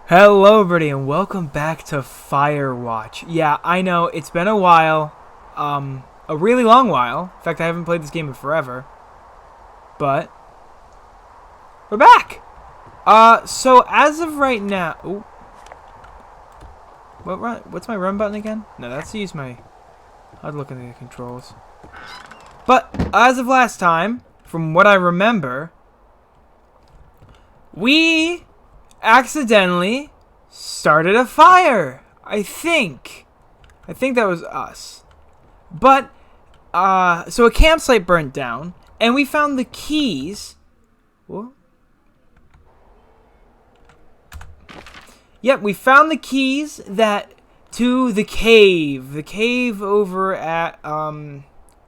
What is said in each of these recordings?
Hello everybody and welcome back to Firewatch. Yeah, I know, it's been a while. A really long while. In fact, I haven't played this game in forever. But we're back! So as of right now... Ooh. What's my run button again? No, that's to use my... I'd look into the controls. But as of last time, from what I remember, we accidentally started a fire. I think that was us. But so a campsite burnt down, and we found the keys. What? Yep, we found the keys to the cave over at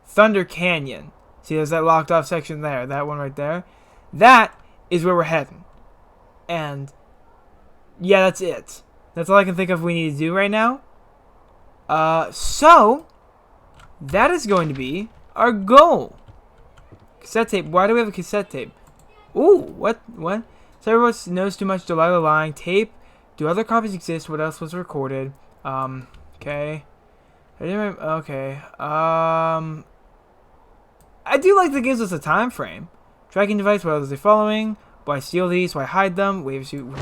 Thunder Canyon. See, there's that locked off section there, that one right there. That is where we're heading. And yeah, that's it. That's all I can think of we need to do right now. So that is going to be our goal. Cassette tape. Why do we have a cassette tape? Ooh, what? Firewatch knows too much. Delilah lying. Tape. Do other copies exist? What else was recorded? Okay. Okay. I do like that it gives us a time frame. Tracking device. What else are they following? Why steal these? Why hide them? Waves you.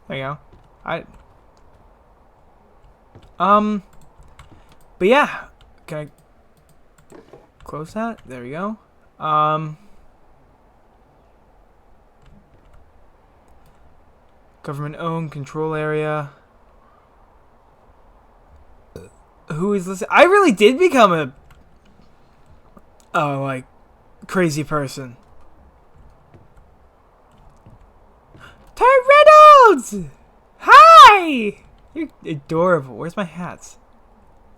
There you go. But yeah, can I close that? There we go. Government-owned control area. Who is listening? I really did become like, crazy person. Ty Reynolds! Hi! You're adorable. Where's my hats?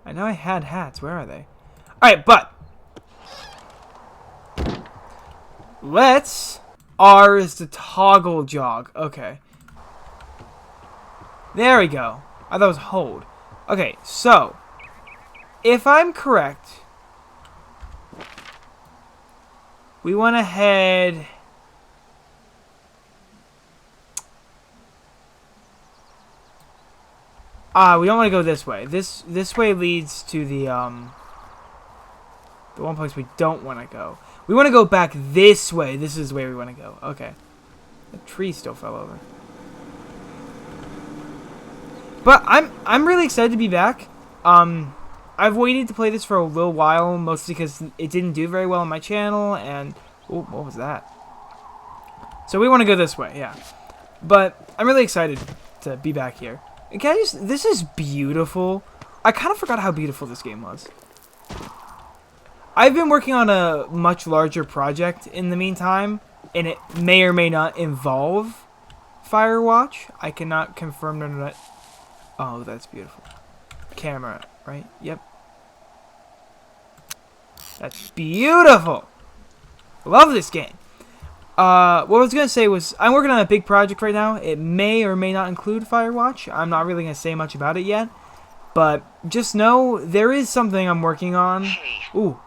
I know I had hats. Where are they? Alright, but R is the toggle jog. Okay. There we go. I thought it was hold. Okay, so if I'm correct, we went ahead. We don't want to go this way. This way leads to the one place we don't want to go. We want to go back this way. This is where we want to go. Okay. The tree still fell over. But I'm really excited to be back. I've waited to play this for a little while, mostly because it didn't do very well on my channel, and oh, what was that? So we want to go this way, yeah. But I'm really excited to be back here. And this is beautiful. I kind of forgot how beautiful this game was. I've been working on a much larger project in the meantime, and it may or may not involve Firewatch. I cannot confirm none of that. Oh, that's beautiful. Camera, right? Yep. That's beautiful. Love this game. What I was going to say was, I'm working on a big project right now. It may or may not include Firewatch. I'm not really going to say much about it yet. But just know, there is something I'm working on. Hey, ooh.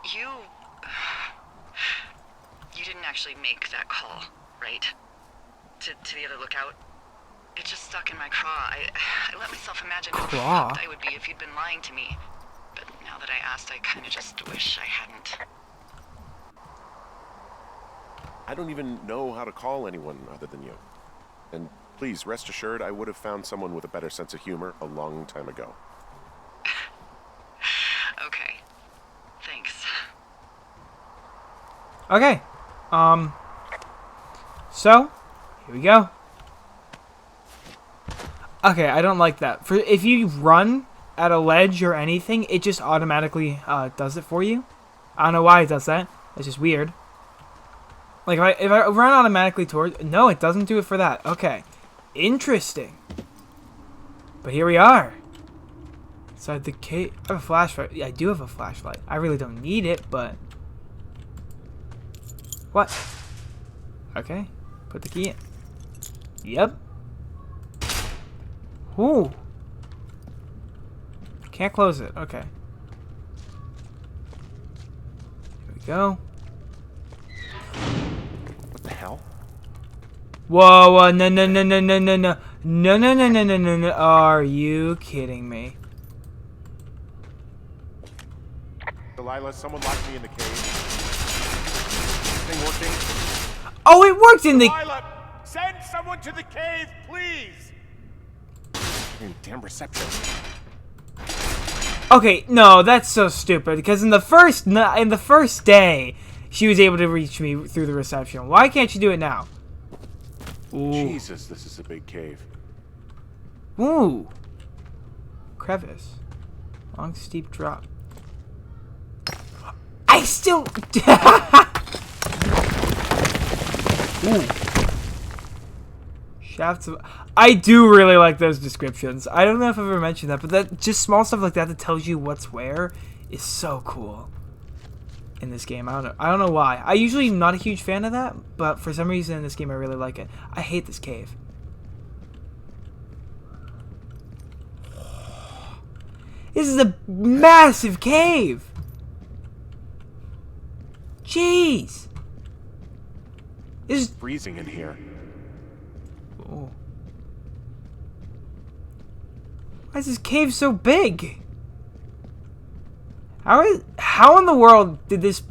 You didn't actually make that call, right? To the other lookout? It just stuck in my craw. I let myself imagine how fucked I would be if you'd been lying to me. But now that I asked, I kind of just wish I hadn't. I don't even know how to call anyone other than you. And please, rest assured, I would have found someone with a better sense of humor a long time ago. Okay. Thanks. Okay. So, here we go. Okay, I don't like that. If you run at a ledge or anything, it just automatically does it for you. I don't know why it does that. It's just weird. Like, if I run automatically towards... No, it doesn't do it for that. Okay. Interesting. But here we are. Inside the cave. I have a flashlight. Yeah, I do have a flashlight. I really don't need it, but... What? Okay. Put the key in. Yep. Ooh. Can't close it. Okay. Here we go. Whoa, whoa, no, no, no, no, no, no, no, no, no, no, no, no, no, no. Are you kidding me? Delilah, someone locked me in the cave. Thing working? Oh, it worked in the... Delilah, send someone to the cave, please! Damn reception. Okay, no, that's so stupid. Because in the first day, she was able to reach me through the reception. Why can't she do it now? Ooh. Jesus, this is a big cave. Ooh. Crevice. Long, steep drop. I still... Ooh. Shafts of... I do really like those descriptions. I don't know if I've ever mentioned that, but that just small stuff like that tells you what's where is so cool in this game. I don't know why. I usually not a huge fan of that, but for some reason in this game I really like it. I hate this cave. This is a massive cave. Jeez. This is Freezing in here. oh. Why is this cave so big? How in the world did this...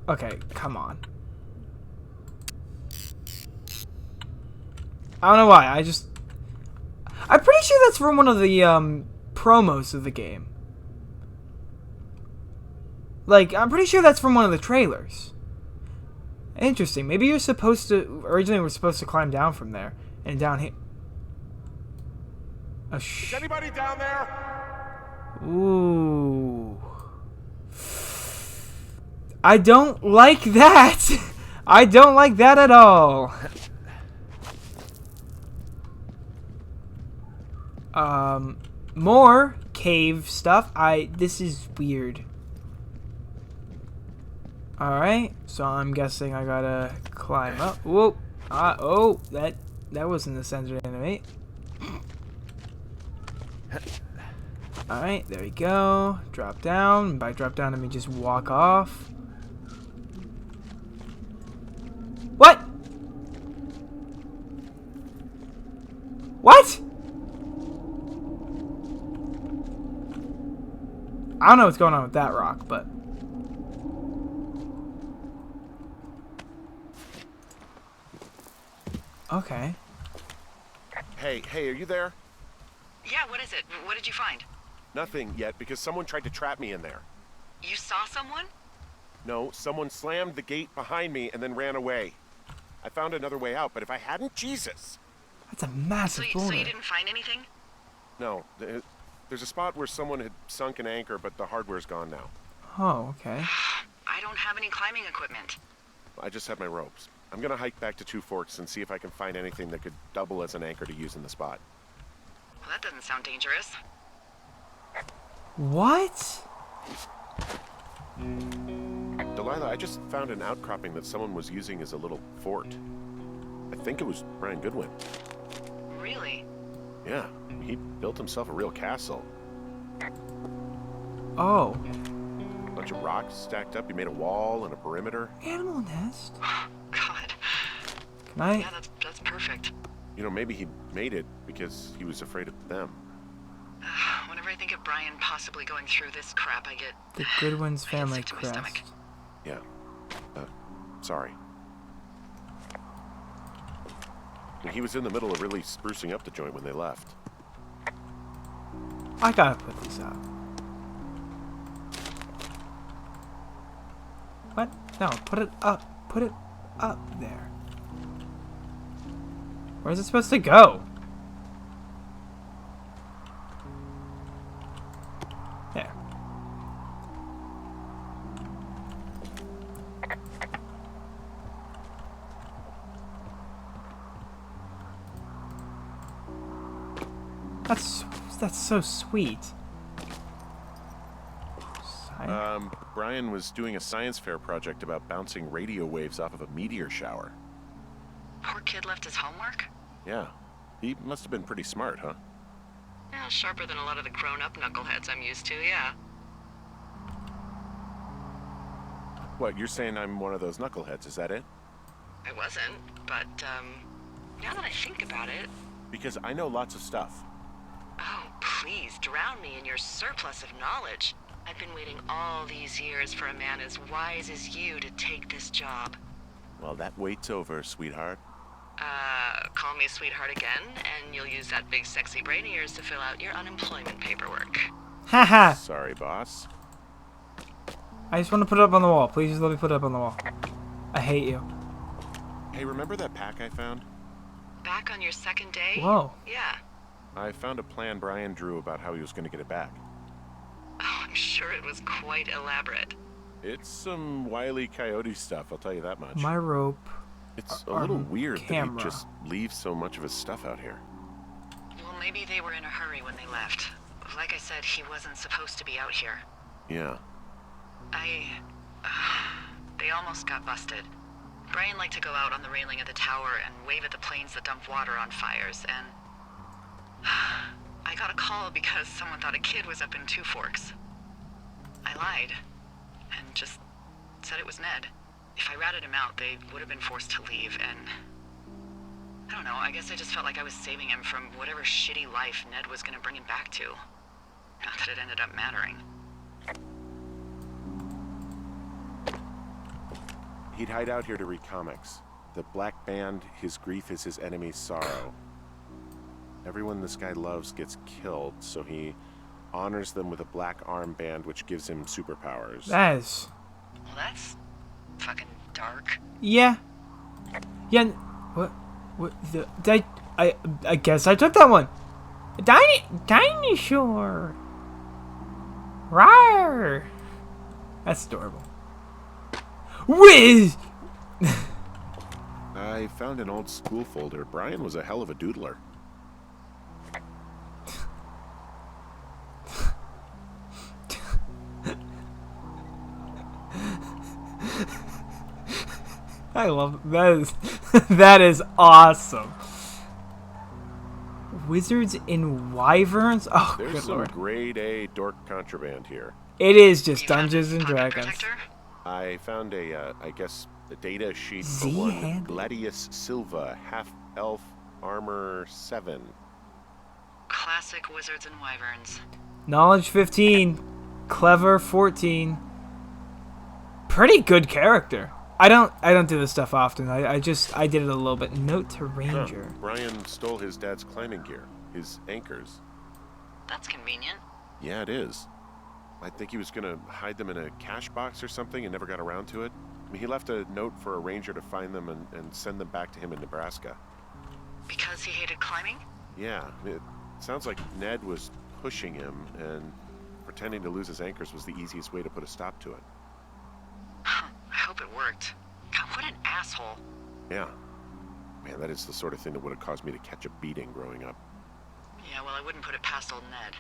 Okay, come on. I don't know why. I'm pretty sure that's from one of the promos of the game. Like, I'm pretty sure that's from one of the trailers. Interesting. Maybe you're supposed to... Originally, we're supposed to climb down from there. And down here... Oh, Is anybody down there? Ooh. I don't like that. I don't like that at all. More cave stuff. This is weird. Alright, so I'm guessing I gotta climb up. Whoa. Oh, that wasn't the center enemy. Alright, there we go. Drop down. By drop down, I mean just walk off. What? What? I don't know what's going on with that rock, but... Okay. Hey, are you there? Yeah, what is it? What did you find? Nothing yet, because someone tried to trap me in there. You saw someone? No, someone slammed the gate behind me and then ran away. I found another way out, but if I hadn't, Jesus! That's a massive So boulder. you didn't find anything? No, there's a spot where someone had sunk an anchor, but the hardware's gone now. Oh, okay. I don't have any climbing equipment. I just have my ropes. I'm gonna hike back to Two Forks and see if I can find anything that could double as an anchor to use in the spot. Well, that doesn't sound dangerous. What? Delilah, I just found an outcropping that someone was using as a little fort. I think it was Brian Goodwin. Really? Yeah, he built himself a real castle. Oh. Bunch of rocks stacked up. He made a wall and a perimeter. Animal nest? God. Can I? Yeah, that's perfect. You know, maybe he made it because he was afraid of them. Whenever I think of Brian possibly going through this crap, I get... The Goodwin's I get family sick to my crest. stomach. Yeah. Sorry. He was in the middle of really sprucing up the joint when they left. I gotta put these up. What? No, put it up. Put it up there. Where's it supposed to go? There. That's so sweet. Brian was doing a science fair project about bouncing radio waves off of a meteor shower. Poor kid left his homework? Yeah. He must have been pretty smart, huh? Yeah, sharper than a lot of the grown-up knuckleheads I'm used to, yeah. What, you're saying I'm one of those knuckleheads, is that it? I wasn't, but, now that I think about it... Because I know lots of stuff. Oh, please, drown me in your surplus of knowledge. I've been waiting all these years for a man as wise as you to take this job. Well, that wait's over, sweetheart. Call me sweetheart again, and you'll use that big sexy brain of yours to fill out your unemployment paperwork. Haha. Sorry, boss. I just want to put it up on the wall. Please just let me put it up on the wall. I hate you. Hey, remember that pack I found? Back on your second day? Whoa. Yeah. I found a plan Brian drew about how he was going to get it back. Oh, I'm sure it was quite elaborate. It's some Wile E. Coyote stuff, I'll tell you that much. My rope. It's a little weird camera. that he just leaves so much of his stuff out here. Well, maybe they were in a hurry when they left. Like I said, he wasn't supposed to be out here. Yeah. They almost got busted. Brian liked to go out on the railing of the tower and wave at the planes that dump water on fires, and... I got a call because someone thought a kid was up in Two Forks. I lied, and just said it was Ned. If I ratted him out, they would have been forced to leave, and... I don't know, I guess I just felt like I was saving him from whatever shitty life Ned was gonna bring him back to. Not that it ended up mattering. He'd hide out here to read comics. The Black Band, his grief is his enemy's sorrow. Everyone this guy loves gets killed, so he honors them with a black armband which gives him superpowers. That is... Well, that's... fucking dark. Yeah. Yeah. What? I guess I took that one. Dinosaur. Rawr. That's adorable. Whiz. I found an old school folder. Brian was a hell of a doodler. I love that. That is awesome. Wizards and Wyverns? Oh, There's good some lord. grade A dork contraband here. It is just You found Dungeons his and pocket Dragons. protector? I found a data sheet for Z-handed. one Gladius Silva, half-elf, armor 7. Classic Wizards and Wyverns. Knowledge 15. Clever 14. Pretty good character. I don't do this stuff often. I did it a little bit. Note to Ranger. Huh. Brian stole his dad's climbing gear, his anchors. That's convenient. Yeah, it is. I think he was going to hide them in a cash box or something and never got around to it. I mean, he left a note for a ranger to find them and send them back to him in Nebraska. Because he hated climbing? Yeah, it sounds like Ned was pushing him, and pretending to lose his anchors was the easiest way to put a stop to it. I hope it worked. God, what an asshole. Yeah. Man, that is the sort of thing that would have caused me to catch a beating growing up. Yeah, well, I wouldn't put it past old Ned.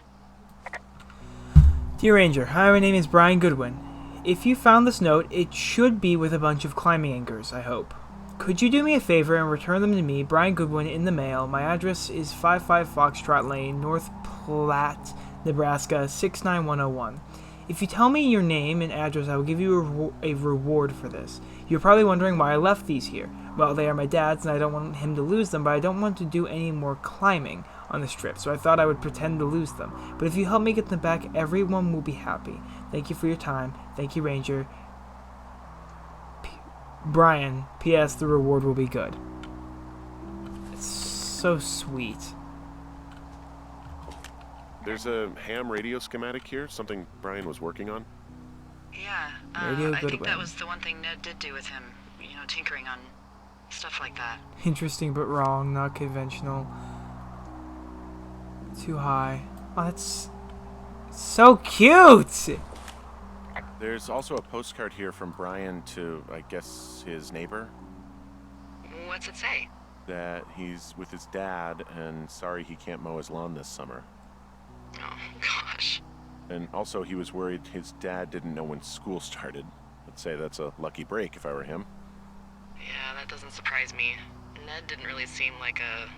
Dear Ranger, hi, my name is Brian Goodwin. If you found this note, it should be with a bunch of climbing anchors, I hope. Could you do me a favor and return them to me, Brian Goodwin, in the mail? My address is 55 Foxtrot Lane, North Platte, Nebraska, 69101. If you tell me your name and address, I will give you a reward for this. You're probably wondering why I left these here. Well, they are my dad's, and I don't want him to lose them, but I don't want to do any more climbing on this trip, so I thought I would pretend to lose them. But if you help me get them back, everyone will be happy. Thank you for your time. Thank you, Ranger. Brian, P.S. The reward will be good. It's so sweet. There's a ham radio schematic here, something Brian was working on. Yeah, Radio I think Goodwin. that was the one thing Ned did do with him. You know, tinkering on stuff like that. Interesting but wrong, not conventional. Too high. Oh, that's so cute! There's also a postcard here from Brian to, I guess, his neighbor. What's it say? That he's with his dad and sorry he can't mow his lawn this summer. Oh, gosh. And also he was worried his dad didn't know when school started. I'd say that's a lucky break if I were him. Yeah, that doesn't surprise me. Ned didn't really seem like a,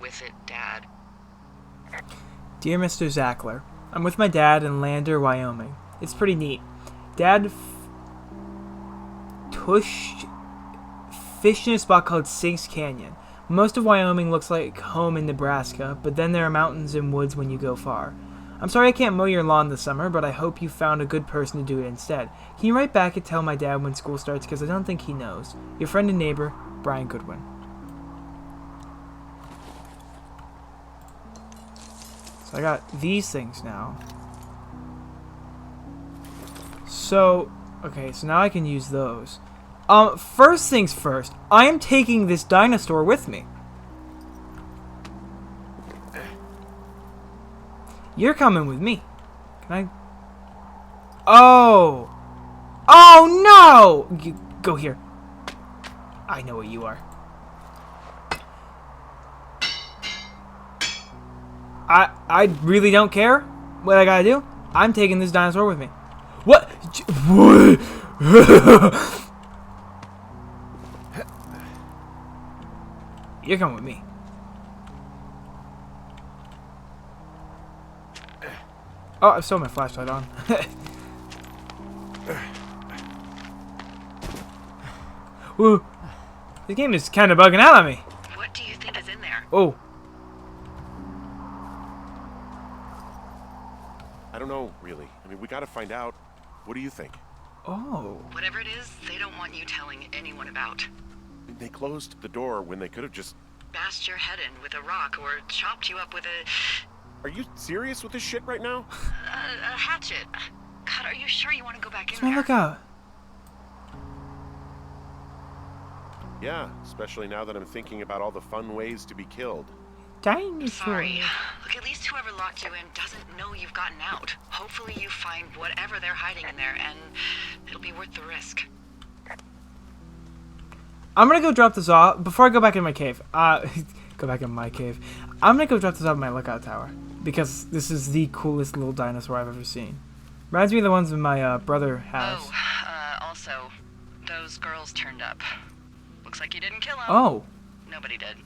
with it dad. Dear Mr. Zackler, I'm with my dad in Lander, Wyoming. It's pretty neat. Dad tushed fished in a spot called Sinks Canyon. Most of Wyoming looks like home in Nebraska, but then there are mountains and woods when you go far. I'm sorry I can't mow your lawn this summer, but I hope you found a good person to do it instead. Can you write back and tell my dad when school starts, because I don't think he knows. Your friend and neighbor, Brian Goodwin. So I got these things now. So, okay, so now I can use those. First things first, I am taking this dinosaur with me. You're coming with me. Can I? Oh! Oh no! Go here. I know what you are. I really don't care what I gotta do. I'm taking this dinosaur with me. What? What? You're coming with me. Oh, I still have my flashlight on. Woo. This game is kind of bugging out on me. What do you think is in there? Oh. I don't know, really. I mean, we gotta find out. What do you think? Oh. Whatever it is, they don't want you telling anyone about. They closed the door when they could have just... Bashed your head in with a rock or chopped you up with a... Are you serious with this shit right now? a hatchet. God, are you sure you want to go back in Come on, there? look out. Yeah, especially now that I'm thinking about all the fun ways to be killed. Dinosaur. Sorry. Look, at least whoever locked you in doesn't know you've gotten out. Hopefully you find whatever they're hiding in there, and it'll be worth the risk. I'm gonna go drop this off before I go back in my cave. Go back in my cave. I'm gonna go drop this off in my lookout tower because this is the coolest little dinosaur I've ever seen. Reminds me of the ones my brother has. Oh, also, those girls turned up. Looks like you didn't kill them. Oh. Nobody did.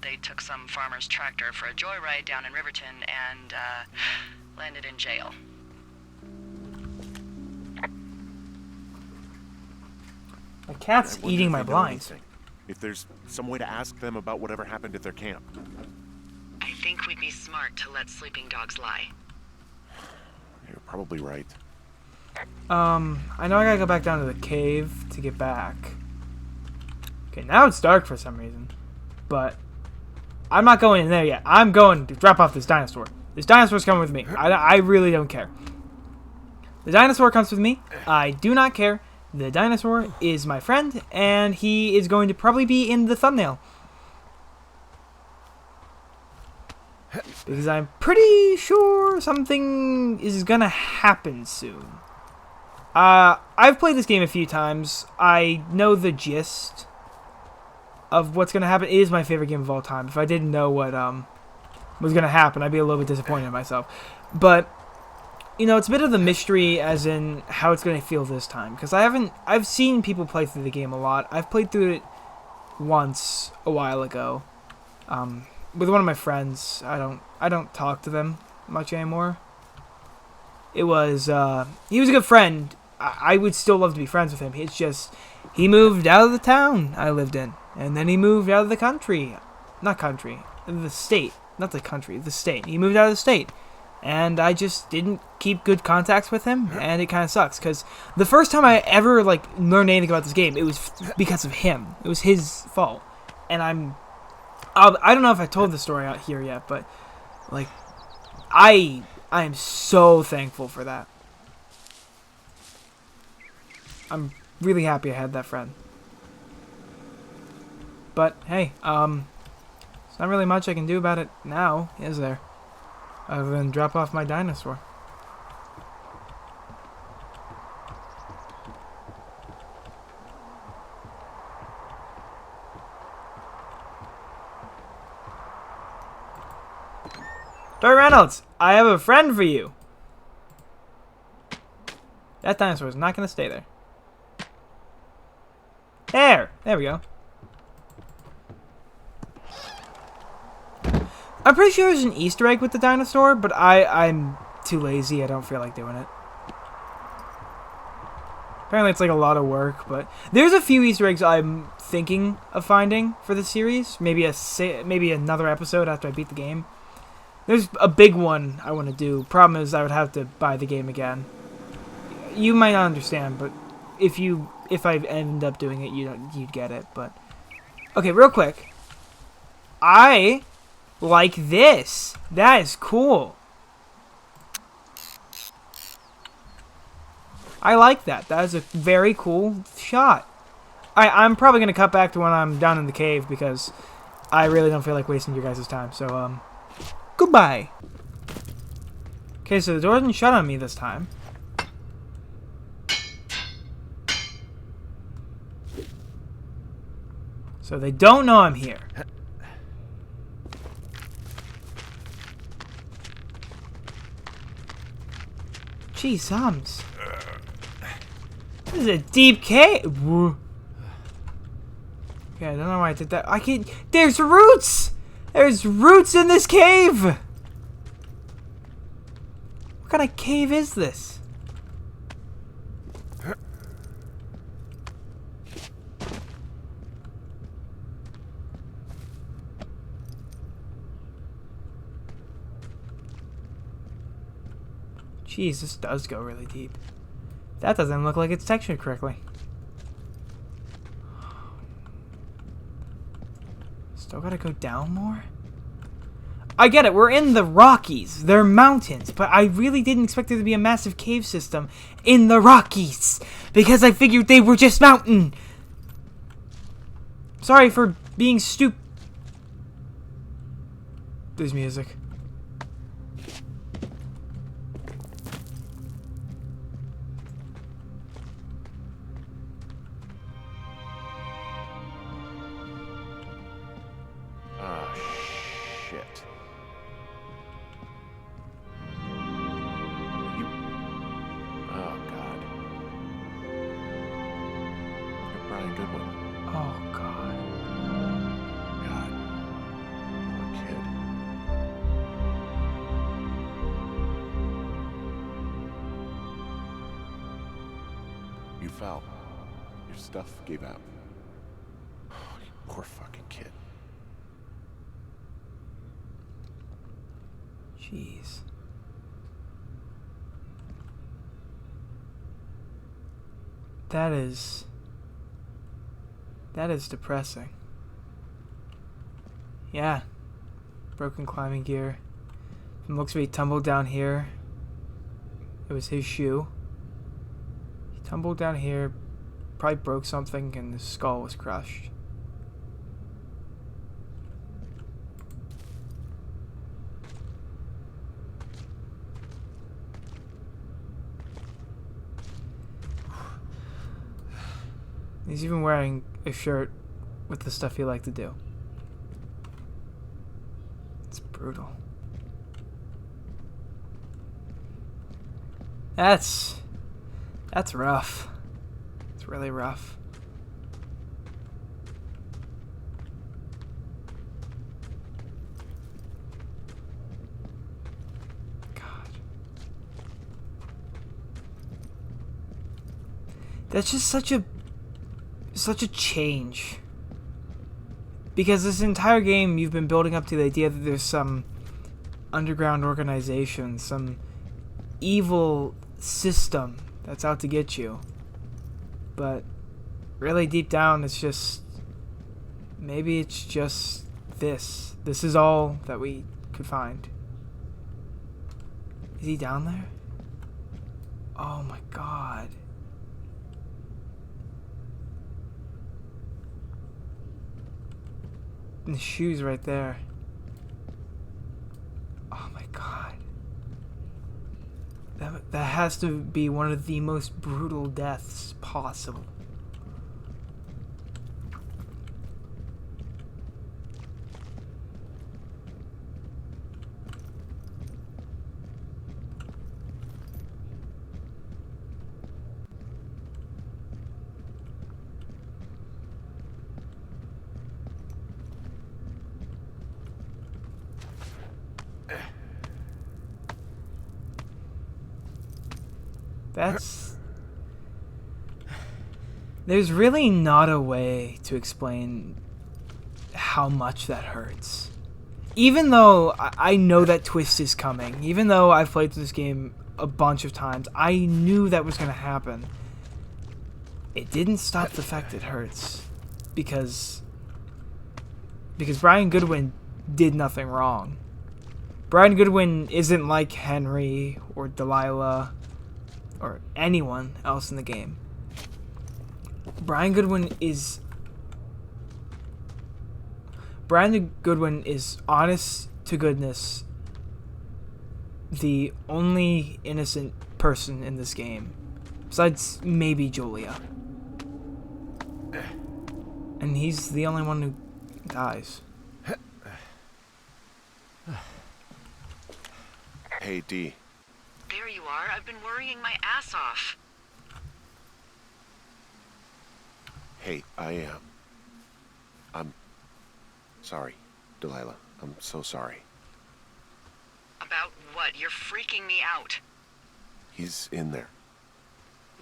They took some farmer's tractor for a joyride down in Riverton and landed in jail. My cat's I wonder eating if my they know blinds. anything. If there's some way to ask them about whatever happened at their camp. I think we'd be smart to let sleeping dogs lie. You're probably right. I know I gotta go back down to the cave to get back. Okay, now it's dark for some reason. But I'm not going in there yet. I'm going to drop off this dinosaur. This dinosaur's coming with me. I really don't care. The dinosaur comes with me. I do not care. The dinosaur is my friend, and he is going to probably be in the thumbnail. Because I'm pretty sure something is gonna happen soon. I've played this game a few times. I know the gist of what's gonna happen. It is my favorite game of all time. If I didn't know what was gonna happen, I'd be a little bit disappointed in myself. But you know, it's a bit of the mystery as in how it's going to feel this time. Because I've seen people play through the game a lot. I've played through it once a while ago. With one of my friends. I don't talk to them much anymore. It was, he was a good friend. I would still love to be friends with him. It's just, he moved out of the town I lived in. And then he moved out of the country. Not country. The state. Not the country. The state. He moved out of the state. And I just didn't keep good contacts with him, and it kind of sucks, because the first time I ever, learned anything about this game, it was because of him. It was his fault. And I don't know if I told the story out here yet, but, I am so thankful for that. I'm really happy I had that friend. But, hey, there's not really much I can do about it now, is there? Other than drop off my dinosaur. Dory Reynolds, I have a friend for you. That dinosaur is not going to stay there. There we go. I'm pretty sure there's an Easter egg with the dinosaur, but I'm too lazy. I don't feel like doing it. Apparently it's like a lot of work, but there's a few Easter eggs I'm thinking of finding for the series. Maybe another episode after I beat the game. There's a big one I want to do. Problem is I would have to buy the game again. You might not understand, but if I end up doing it, you'd get it. But okay, real quick. I like this. That is cool. I like that. That is a very cool shot. I'm probably going to cut back to when I'm down in the cave because I really don't feel like wasting your guys' time. So, goodbye. Okay, so the door didn't shut on me this time. So they don't know I'm here. Jeez, hums. This is a deep cave. Okay, I don't know why I did that. There's roots! There's roots in this cave! What kind of cave is this? Jeez, this does go really deep. That doesn't look like it's textured correctly. Still gotta go down more? I get it, we're in the Rockies. They're mountains, but I really didn't expect there to be a massive cave system in the Rockies. Because I figured they were just mountain. Sorry for being stupid. There's music. You fell. Your stuff gave out. Oh, you poor fucking kid. Jeez. That is depressing. Yeah. Broken climbing gear. It looks like he tumbled down here. It was his shoe. Tumbled down here, probably broke something, and his skull was crushed. He's even wearing a shirt with the stuff he liked to do. It's brutal. That's rough. It's really rough. God. That's just such a change. Because this entire game you've been building up to the idea that there's some underground organization, some evil system that's out to get you. But really deep down it's just, maybe it's just this. This is all that we could find. Is he down there? Oh my god. And the shoe's right there. Oh my god. That has to be one of the most brutal deaths possible. There's really not a way to explain how much that hurts. Even though I know that twist is coming, even though I've played through this game a bunch of times, I knew that was going to happen. It didn't stop the fact it hurts. Because Brian Goodwin did nothing wrong. Brian Goodwin isn't like Henry or Delilah or anyone else in the game. Brian Goodwin is honest to goodness the only innocent person in this game, besides maybe Julia. And he's the only one who dies. Hey, D. There you are. I've been worrying my ass off. Hey, I'm sorry, Delilah. I'm so sorry. About what? You're freaking me out. He's in there.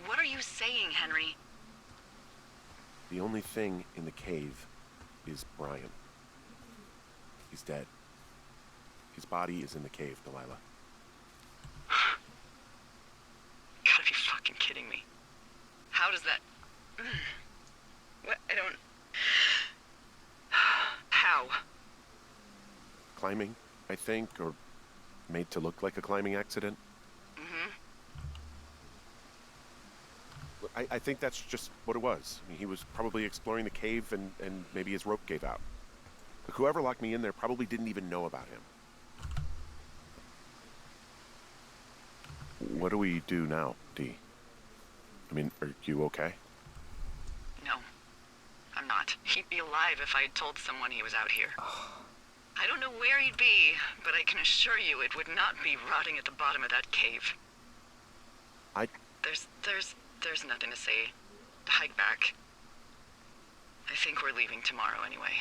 What are you saying, Henry? The only thing in the cave is Brian. He's dead. His body is in the cave, Delilah. Gotta be fucking kidding me. How does that... What? I don't... How? Climbing, I think, or made to look like a climbing accident. Mm-hmm. I think that's just what it was. I mean, he was probably exploring the cave and maybe his rope gave out. But whoever locked me in there probably didn't even know about him. What do we do now, D? I mean, are you okay? No, I'm not. He'd be alive if I had told someone he was out here. I don't know where he'd be, but I can assure you it would not be rotting at the bottom of that cave. There's nothing to say. Hike back. I think we're leaving tomorrow anyway.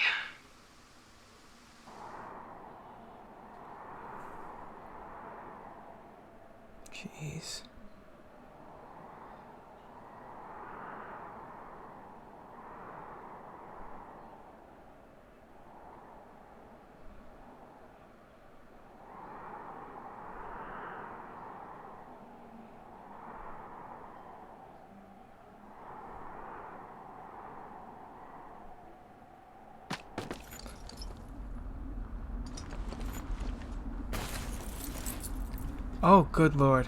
Jeez. Oh, good lord.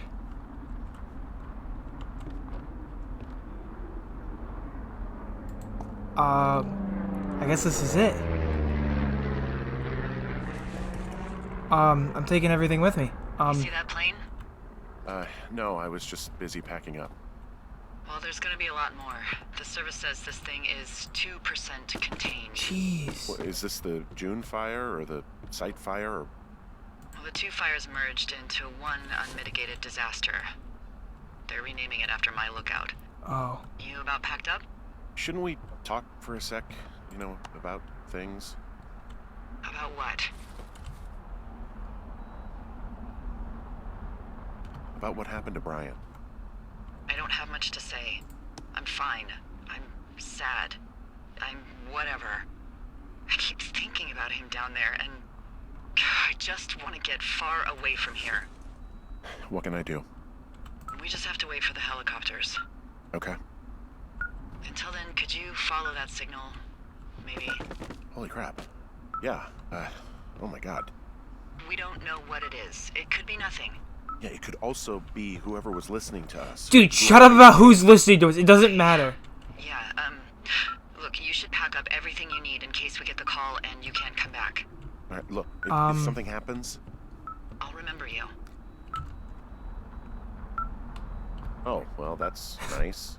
I guess this is it. I'm taking everything with me. You see that plane? No, I was just busy packing up. Well, there's gonna be a lot more. The service says this thing is 2% contained. Jeez. What, is this the June fire or the site fire? Or... Well, the two fires merged into one unmitigated disaster. They're renaming it after my lookout. Oh. You about packed up? Shouldn't we talk for a sec, you know, about things? About what? About what happened to Brian. I don't have much to say. I'm fine. I'm sad. I'm whatever. I keep thinking about him down there, and I just want to get far away from here. What can I do? We just have to wait for the helicopters. Okay. Until then, could you follow that signal? Maybe? Holy crap. Yeah, oh my god. We don't know what it is. It could be nothing. Yeah, it could also be whoever was listening to us. Dude, shut up about who's listening to us. It doesn't matter. Yeah, look, you should pack up everything you need in case we get the call and you can't come back. Alright, look, if something happens... I'll remember you. Oh, well, that's nice.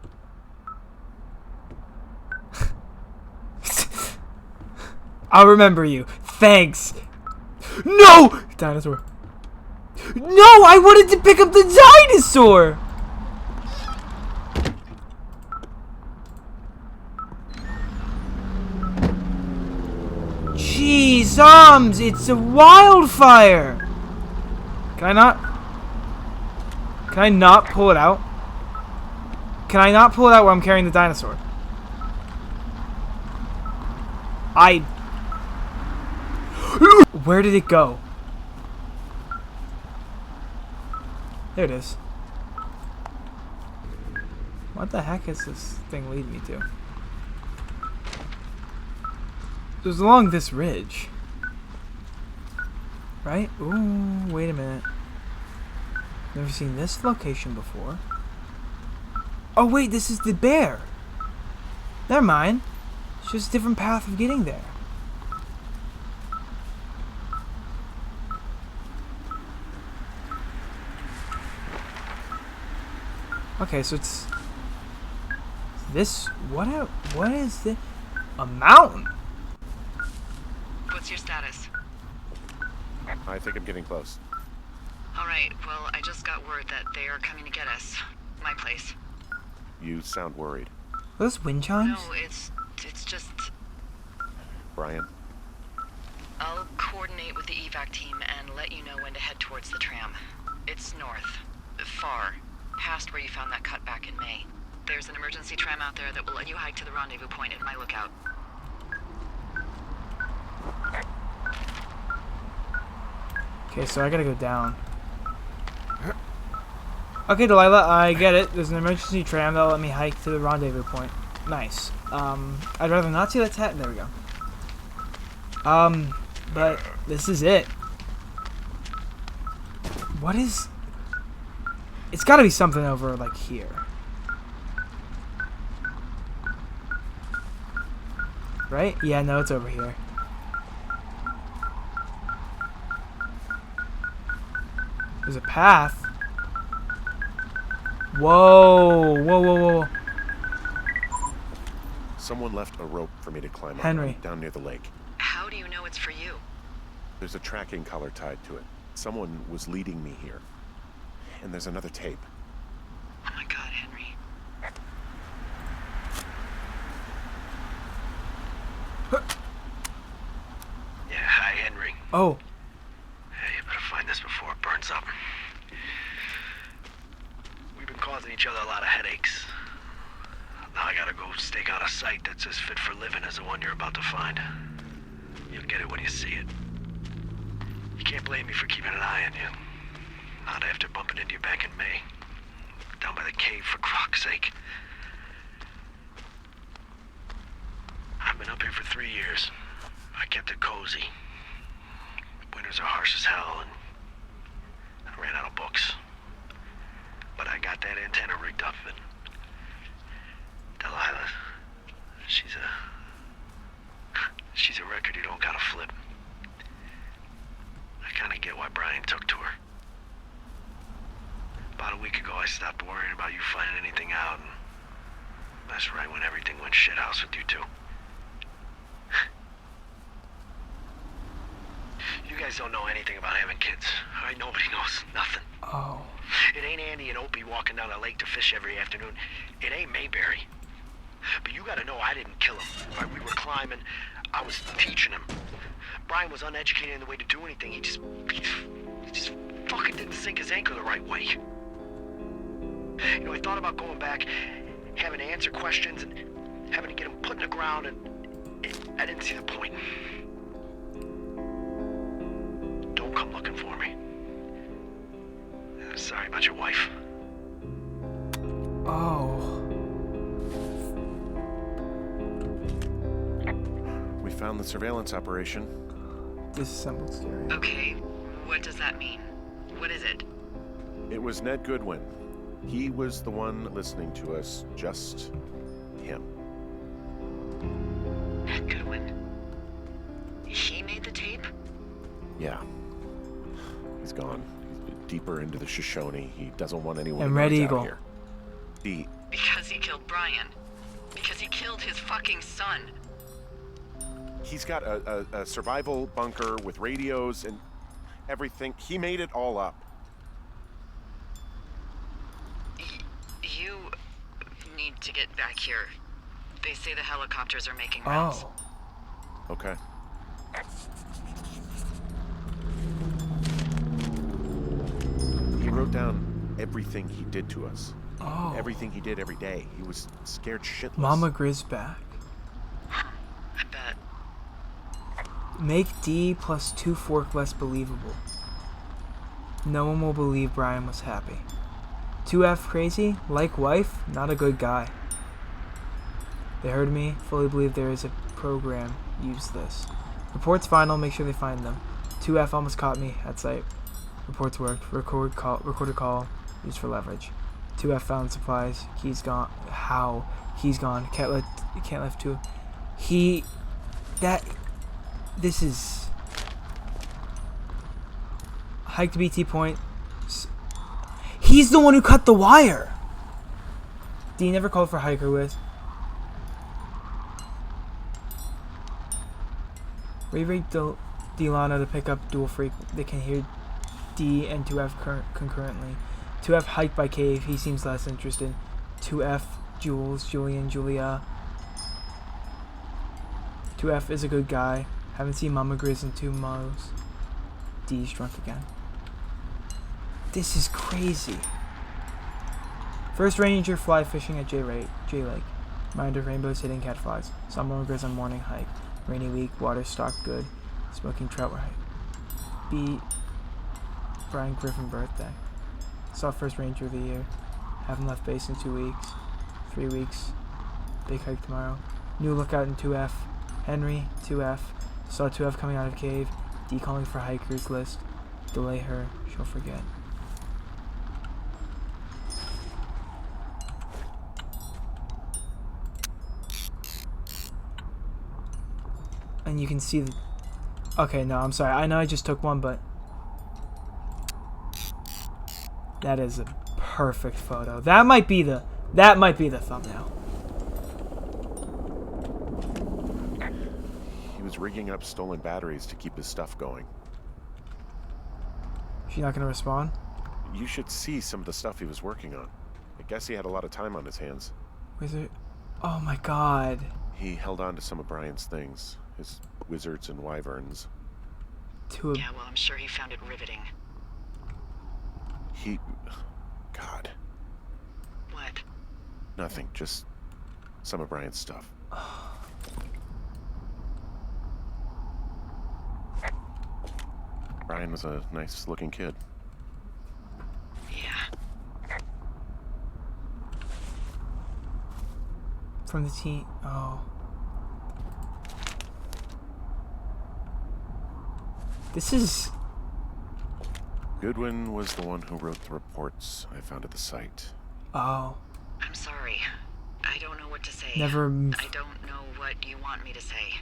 I'll remember you. Thanks. No! Dinosaur. No! I wanted to pick up the dinosaur! Jeez, it's a wildfire! Can I not? Can I not pull it out? Can I not pull it out while I'm carrying the dinosaur? Where did it go? There it is. What the heck is this thing leading me to? It was along this ridge. Right? Ooh, wait a minute. Never seen this location before. Oh wait, this is the bear. Never mind. It's just a different path of getting there. Okay, so it's this. What is this? A mountain. What's your status? I think I'm getting close. All right, well, I just got word that they are coming to get us. My place. You sound worried. Are those wind chimes? No, it's just... Brian? I'll coordinate with the evac team and let you know when to head towards the tram. It's north. Far. Past where you found that cut back in May. There's an emergency tram out there that will let you hike to the rendezvous point at my lookout. Okay, so I gotta go down. Okay, Delilah, I get it. There's an emergency tram that'll let me hike to the rendezvous point. Nice. I'd rather not see that tat. There we go. But this is it. What is... It's gotta be something over, like, here. Right? Yeah, no, it's over here. There's a path. Whoa, whoa, whoa, whoa. Someone left a rope for me to climb Henry. on down near the lake. How do you know it's for you? There's a tracking collar tied to it. Someone was leading me here. And there's another tape. Oh my god, Henry. Yeah, hi, Henry. Oh. Hey, you better find this before it burns up. We've been causing each other a lot of headaches. Now I gotta go stake out a site that's as fit for living as the one you're about to find. You'll get it when you see it. You can't blame me for keeping an eye on you. Not after bumping into you back in May. Down by the cave, for croc's sake. I've been up here for 3 years. I kept it cozy. Winters are harsh as hell, and I ran out of books. But I got that antenna rigged up, and Delilah, she's a record you don't gotta flip. I kinda get why Brian took to her. About a week ago, I stopped worrying about you finding anything out, and that's right when everything went shithouse with you two. You guys don't know anything about having kids. All right, nobody knows nothing. Oh. It ain't Andy and Opie walking down the lake to fish every afternoon. It ain't Mayberry. But you gotta know I didn't kill him. All right, we were climbing. I was teaching him. Brian was uneducated in the way to do anything. He just fucking didn't sink his anchor the right way. You know, I thought about going back, having to answer questions, and having to get him put in the ground, and I didn't see the point. Don't come looking for me. Sorry about your wife. Oh. We found the surveillance operation. Disassembled stereo. Okay, what does that mean? What is it? It was Ned Goodwin. He was the one listening to us, just him. Ned Goodwin. He made the tape? Yeah. He's gone. He's deeper into the Shoshone. He doesn't want anyone And to know Red he's Eagle. out here. Because he killed Brian. Because he killed his fucking son. He's got a survival bunker with radios and everything. He made it all up. You need to get back here. They say the helicopters are making rounds. Oh. Okay. He wrote down everything he did to us. Oh. Everything he did every day. He was scared shitless. Mama Grizz back. I bet. Make D plus 2 fork less believable. No one will believe Brian was happy. 2F crazy? Like wife? Not a good guy. They heard me. Fully believe there is a program. Use this. Reports final. Make sure they find them. 2F almost caught me at site. Reports worked. Recorded call. Used for leverage. 2F found supplies. Key's gone. How? Key's gone. Can't left 2. This is... Hike to BT point. He's the one who cut the wire! D never called for hiker with. Re-rate Delano to pick up dual freak. They can hear D and 2F concurrently. 2F hiked by Cave. He seems less interested. 2F Jules, Julian, Julia. 2F is a good guy. Haven't seen Mama Grizz in 2 months. D's drunk again. This is crazy. First ranger fly fishing at J Lake. Mind of rainbows hitting catflies. Saw Mama Grizz on morning hike. Rainy week, water stock good. Smoking trout hike. B. Brian Griffin birthday. Saw first ranger of the year. Haven't left base in 2 weeks. 3 weeks. Big hike tomorrow. New lookout in 2F. Henry, 2F. Saw 2F coming out of cave. D calling for hikers list. Delay her. She'll forget. And you can see the... Okay, no, I'm sorry. I know I just took one, but... That is a perfect photo. That might be the thumbnail. He was rigging up stolen batteries to keep his stuff going. She not gonna respond? You should see some of the stuff he was working on. I guess he had a lot of time on his hands. Wizard. Oh my god. He held on to some of Brian's things. His wizards and wyverns. Yeah, well, I'm sure he found it riveting. God. What? Nothing, just some of Brian's stuff. Brian was a nice looking kid. Yeah. From the team. Oh. This is... Goodwin was the one who wrote the reports I found at the site. Oh. I'm sorry. I don't know what to say. Never... I don't know what you want me to say.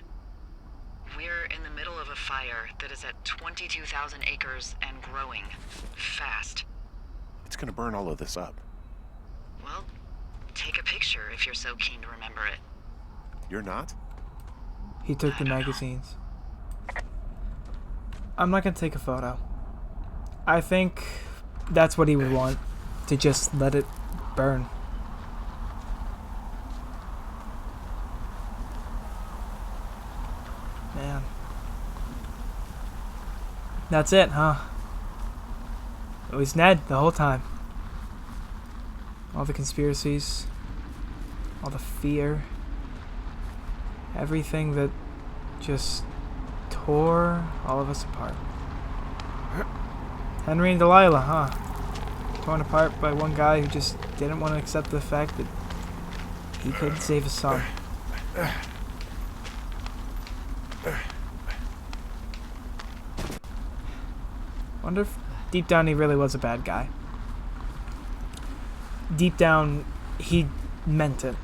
We're in the middle of a fire that is at 22,000 acres and growing. Fast. It's gonna burn all of this up. Well, take a picture if you're so keen to remember it. You're not? He took the magazines. I'm not gonna take a photo. I think that's what he would want. To just let it burn. Man. That's it, huh? It was Ned the whole time. All the conspiracies. All the fear. Everything that just tore all of us apart. Henry and Delilah, huh? Torn apart by one guy who just didn't want to accept the fact that he couldn't save his son. Wonder if deep down he really was a bad guy. Deep down, he meant it.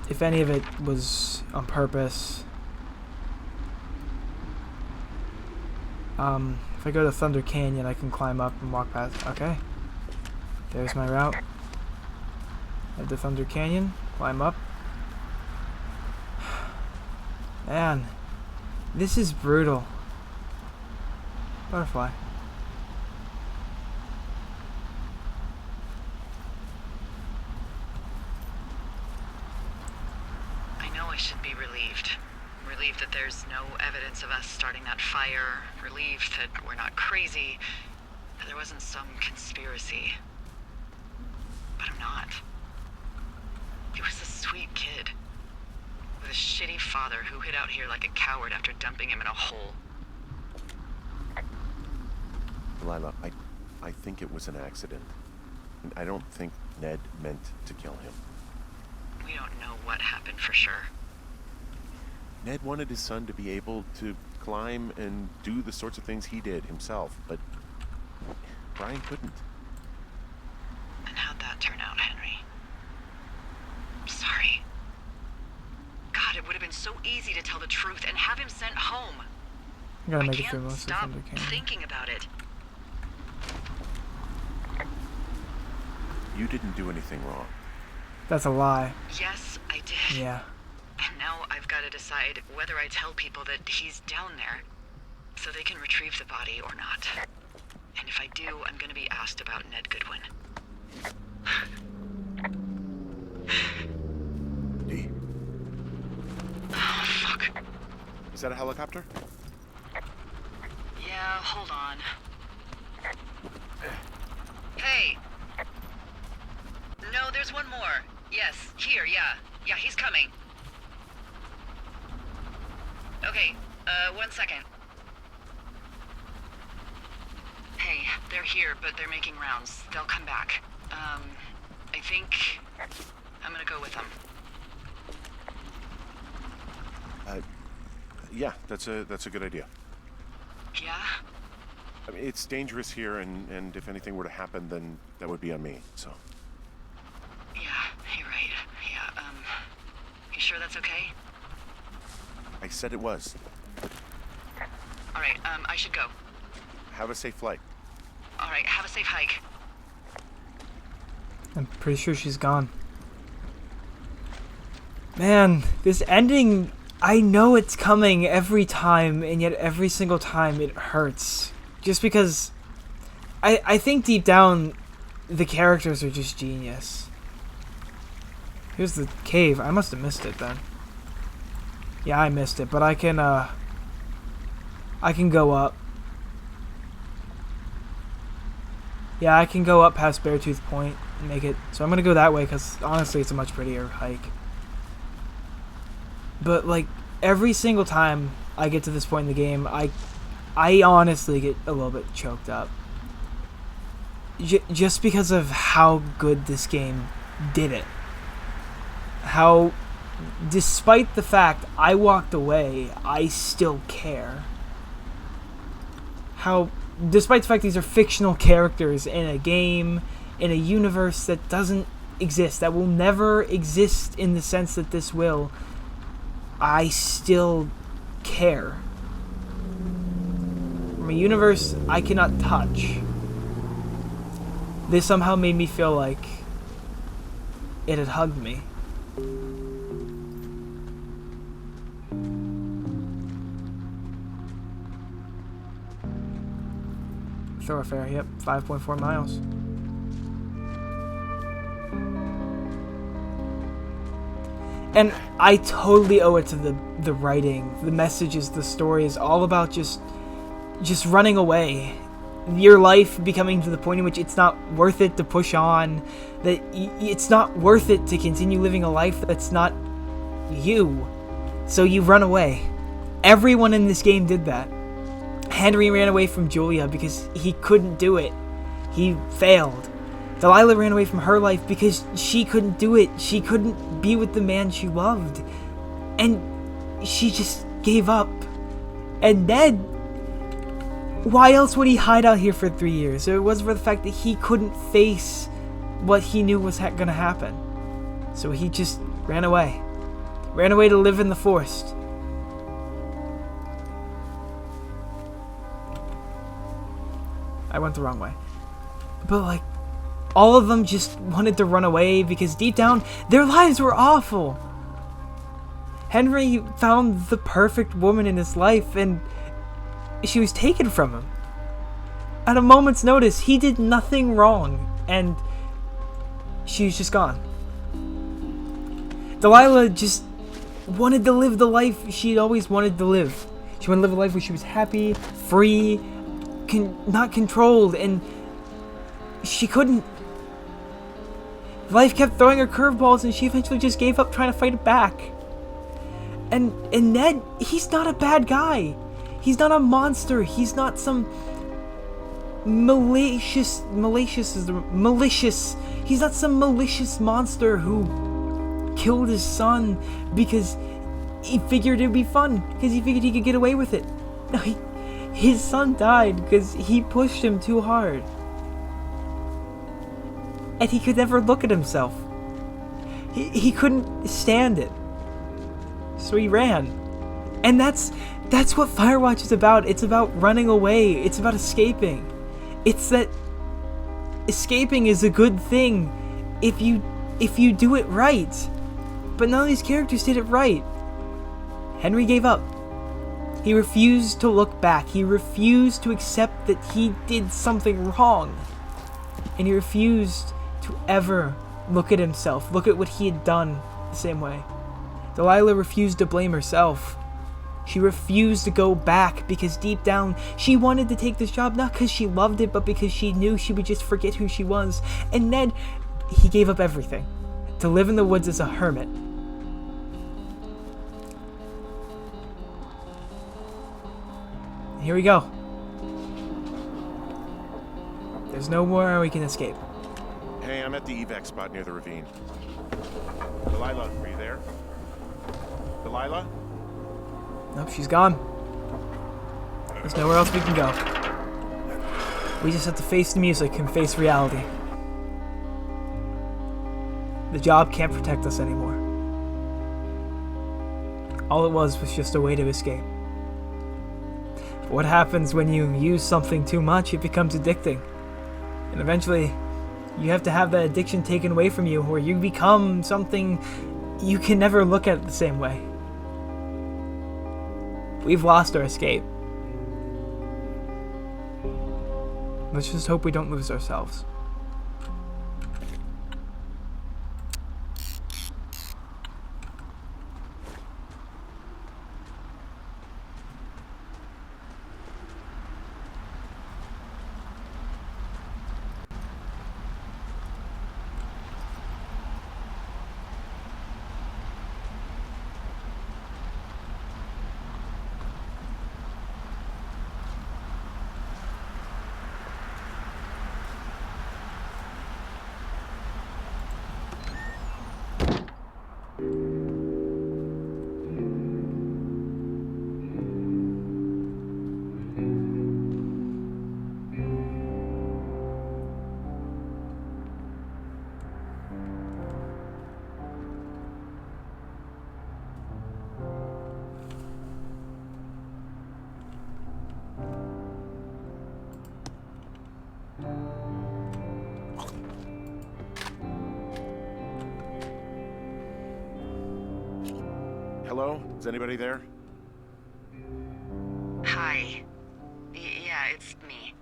If any of it was on purpose. If I go to Thunder Canyon, I can climb up and walk past. Okay. There's my route. Head to Thunder Canyon, climb up. Man, this is brutal. Butterfly. I know I should be relieved. Relieved that there's no evidence of us starting that fire. Relieved that we're not crazy. That there wasn't some conspiracy. But I'm not. He was a sweet kid. With a shitty father who hid out here like a coward after dumping him in a hole. Delilah, I think it was an accident. And I don't think Ned meant to kill him. We don't know what happened for sure. Ned wanted his son to be able to climb and do the sorts of things he did himself, but Brian couldn't. And how'd that turn out, Henry? I'm sorry. God, it would have been so easy to tell the truth and have him sent home. I gotta I make it through can't most of stop the game. thinking about it. You didn't do anything wrong. That's a lie. Yes, I did. Yeah. And now I've got to decide whether I tell people that he's down there so they can retrieve the body or not. And if I do, I'm going to be asked about Ned Goodwin. D. Oh, fuck. Is that a helicopter? Yeah, hold on. Hey! No, there's one more. Yes, here, yeah. Yeah, he's coming. Okay, 1 second. Hey, they're here, but they're making rounds. They'll come back. I think I'm gonna go with them. Yeah, that's a good idea. Yeah? I mean, it's dangerous here, and if anything were to happen, then that would be on me, so. Yeah, you're right. Yeah, you sure that's okay? I said it was. Alright, I should go. Have a safe flight. Alright, have a safe hike. I'm pretty sure she's gone. Man, this ending, I know it's coming every time, and yet every single time it hurts. Just because I think deep down the characters are just genius. Here's the cave. I must have missed it then. Yeah, I missed it, but I can go up. Yeah, I can go up past Beartooth Point and make it. So I'm going to go that way because honestly it's a much prettier hike. But like every single time I get to this point in the game, I honestly get a little bit choked up. Just because of how good this game did it. How, despite the fact I walked away, I still care. How, despite the fact these are fictional characters in a game, in a universe that doesn't exist, that will never exist in the sense that this will, I still care. From a universe I cannot touch, this somehow made me feel like it had hugged me. Thoroughfare, yep, 5.4 miles. And I totally owe it to the writing, the messages, the stories, all about just running away. Your life becoming to the point in which it's not worth it to push on, that it's not worth it to continue living a life that's not you. So you run away. Everyone in this game did that. Henry ran away from Julia because he couldn't do it. He failed. Delilah ran away from her life because she couldn't do it. She couldn't be with the man she loved. And she just gave up. And Ned, why else would he hide out here for 3 years? So it was for the fact that he couldn't face what he knew was gonna happen. So he just ran away. Ran away to live in the forest. I went the wrong way. But like, all of them just wanted to run away because deep down, their lives were awful. Henry found the perfect woman in his life and she was taken from him. At a moment's notice, he did nothing wrong and she was just gone. Delilah just wanted to live the life she'd always wanted to live. She wanted to live a life where she was happy, free, not controlled, and she couldn't. Life kept throwing her curveballs and she eventually just gave up trying to fight it back. And Ned, he's not a bad guy. He's not a monster. He's not some malicious is the malicious. He's not some malicious monster who killed his son because he figured it'd be fun, because he figured he could get away with it. No, his son died because he pushed him too hard. And he could never look at himself. He couldn't stand it. So he ran. And that's what Firewatch is about. It's about running away. It's about escaping. It's that escaping is a good thing if you do it right. But none of these characters did it right. Henry gave up. He refused to look back. He refused to accept that he did something wrong. And he refused to ever look at himself, look at what he had done the same way. Delilah refused to blame herself. She refused to go back because deep down she wanted to take this job not because she loved it, but because she knew she would just forget who she was. And Ned, he gave up everything to live in the woods as a hermit. Here we go. There's no more we can escape. Hey, I'm at the evac spot near the ravine. Delilah, are you there? Delilah? Nope, she's gone. There's nowhere else we can go. We just have to face the music and face reality. The job can't protect us anymore. All it was just a way to escape. But what happens when you use something too much? It becomes addicting. And eventually, you have to have that addiction taken away from you, where you become something you can never look at the same way. We've lost our escape. Let's just hope we don't lose ourselves. Hello? Is anybody there? Hi. Yeah, it's me.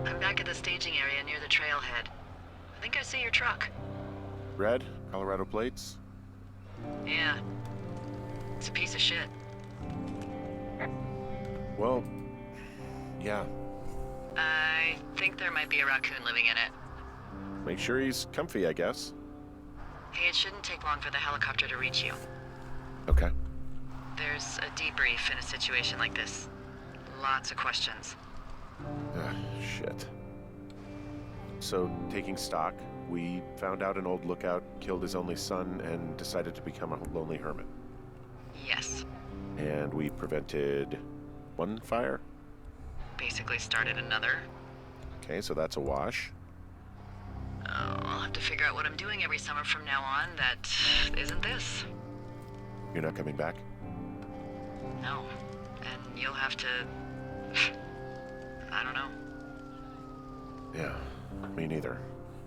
I'm back at the staging area near the trailhead. I think I see your truck. Red? Colorado plates? Yeah. It's a piece of shit. Well, yeah. I think there might be a raccoon living in it. Make sure he's comfy, I guess. Hey, it shouldn't take long for the helicopter to reach you. Okay. There's a debrief in a situation like this. Lots of questions. Shit. So, taking stock, we found out an old lookout killed his only son and decided to become a lonely hermit. Yes. And we prevented one fire? Basically started another. Okay, so that's a wash. Oh, I'll have to figure out what I'm doing every summer from now on that isn't this. You're not coming back? No. And you'll have to... I don't know. Yeah, me neither.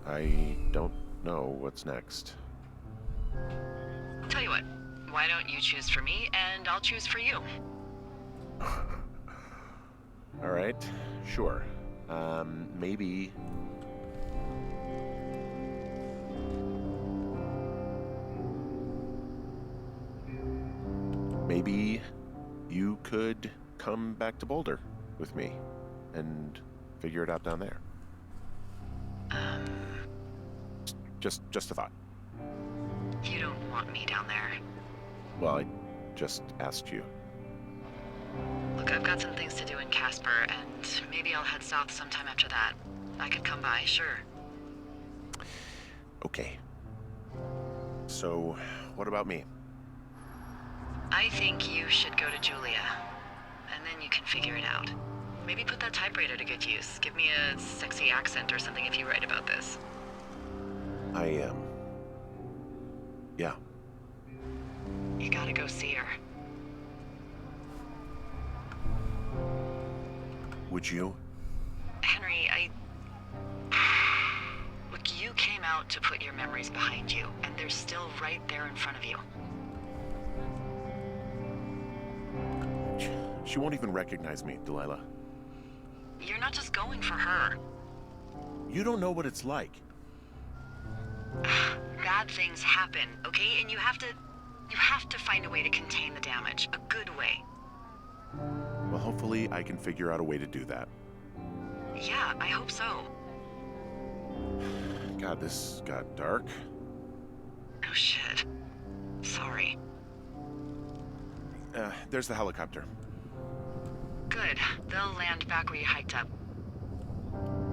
I don't know what's next. Tell you what, why don't you choose for me and I'll choose for you? All right, sure. Maybe... Maybe you could come back to Boulder with me and figure it out down there. Just a thought. You don't want me down there. Well, I just asked you. Look, I've got some things to do in Casper, and maybe I'll head south sometime after that. I could come by, sure. Okay. So, what about me? I think you should go to Julia, and then you can figure it out. Maybe put that typewriter to good use. Give me a sexy accent or something if you write about this. Yeah. You gotta go see her. Would you? Henry, Look, you came out to put your memories behind you, and they're still right there in front of you. She won't even recognize me, Delilah. You're not just going for her. You don't know what it's like. Bad things happen, okay? And you have to find a way to contain the damage. A good way. Well, hopefully I can figure out a way to do that. Yeah, I hope so. God, this got dark. Oh shit. Sorry. There's the helicopter. Good. They'll land back where you hiked up.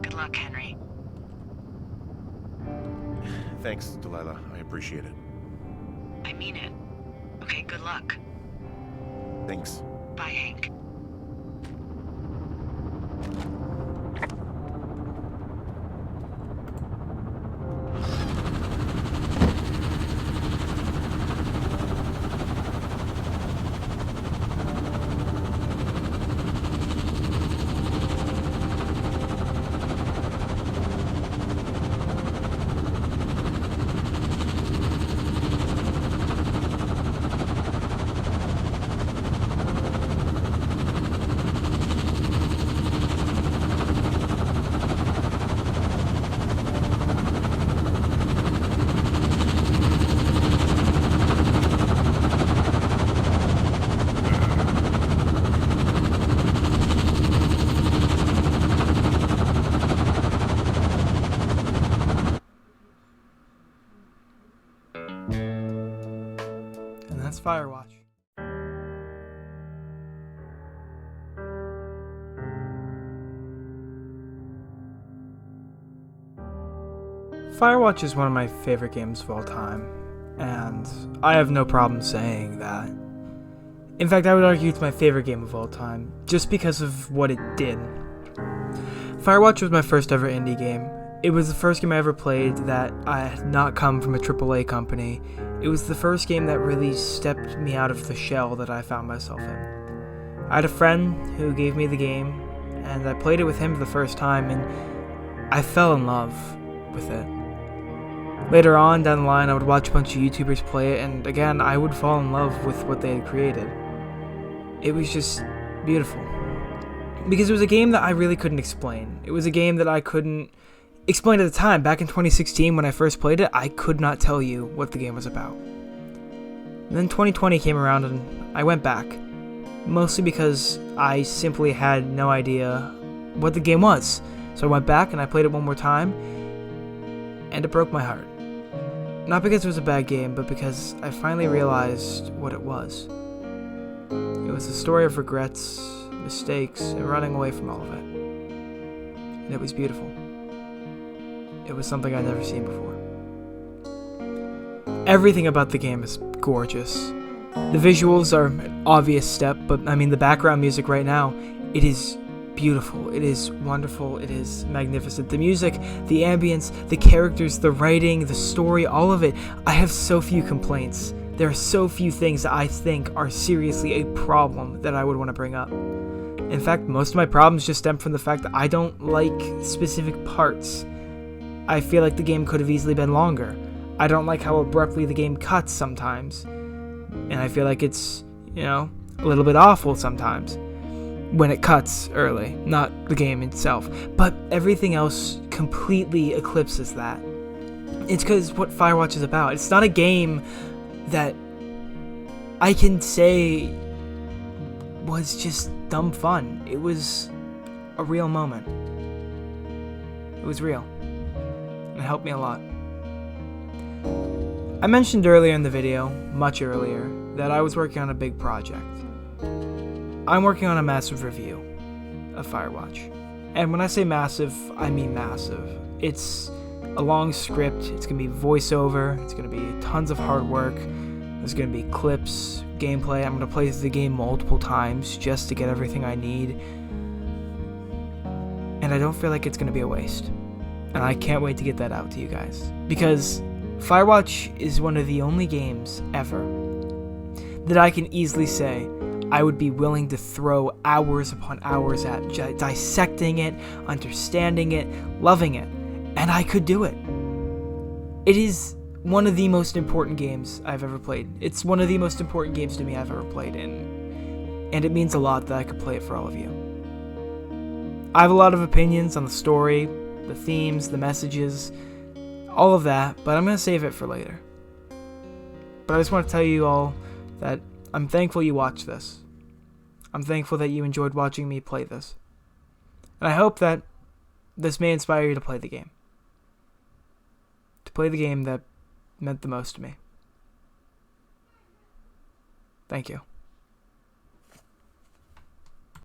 Good luck, Henry. Thanks, Delilah. I appreciate it. I mean it. Okay, good luck. Thanks. Bye, Hank. And that's Firewatch. Firewatch is one of my favorite games of all time, and I have no problem saying that. In fact, I would argue it's my favorite game of all time, just because of what it did. Firewatch was my first ever indie game. It was the first game I ever played that I had not come from a AAA company. It was the first game that really stepped me out of the shell that I found myself in. I had a friend who gave me the game, and I played it with him for the first time, and I fell in love with it. Later on down the line, I would watch a bunch of YouTubers play it, and again, I would fall in love with what they had created. It was just beautiful. Because it was a game that I really couldn't explain. It was a game that I couldn't explain at the time. Back in 2016, when I first played it, I could not tell you what the game was about. And then 2020 came around, and I went back. Mostly because I simply had no idea what the game was. So I went back, and I played it one more time, and it broke my heart. Not because it was a bad game, but because I finally realized what it was. It was a story of regrets, mistakes, and running away from all of it. And it was beautiful. It was something I'd never seen before. Everything about the game is gorgeous. The visuals are an obvious step, but I mean the background music right now, it is beautiful, it is wonderful, it is magnificent. The music, the ambience, the characters, the writing, the story, all of it. I have so few complaints. There are so few things that I think are seriously a problem that I would want to bring up. In fact, most of my problems just stem from the fact that I don't like specific parts. I feel like the game could have easily been longer. I don't like how abruptly the game cuts sometimes. And I feel like it's, a little bit awful sometimes when it cuts early, not the game itself. But everything else completely eclipses that. It's because what Firewatch is about. It's not a game that I can say was just dumb fun. It was a real moment. It was real. And it helped me a lot. I mentioned earlier in the video, much earlier, that I was working on a big project. I'm working on a massive review of Firewatch. And when I say massive, I mean massive. It's a long script, it's going to be voiceover, it's going to be tons of hard work, there's going to be clips, gameplay. I'm going to play the game multiple times just to get everything I need. And I don't feel like it's going to be a waste. And I can't wait to get that out to you guys. Because Firewatch is one of the only games ever that I can easily say I would be willing to throw hours upon hours at, dissecting it, understanding it, loving it. And I could do it. It is one of the most important games I've ever played. It's one of the most important games to me I've ever played, and it means a lot that I could play it for all of you. I have a lot of opinions on the story, the themes, the messages, all of that, but I'm going to save it for later. But I just want to tell you all that I'm thankful you watched this. I'm thankful that you enjoyed watching me play this. And I hope that this may inspire you to play the game. To play the game that meant the most to me. Thank you.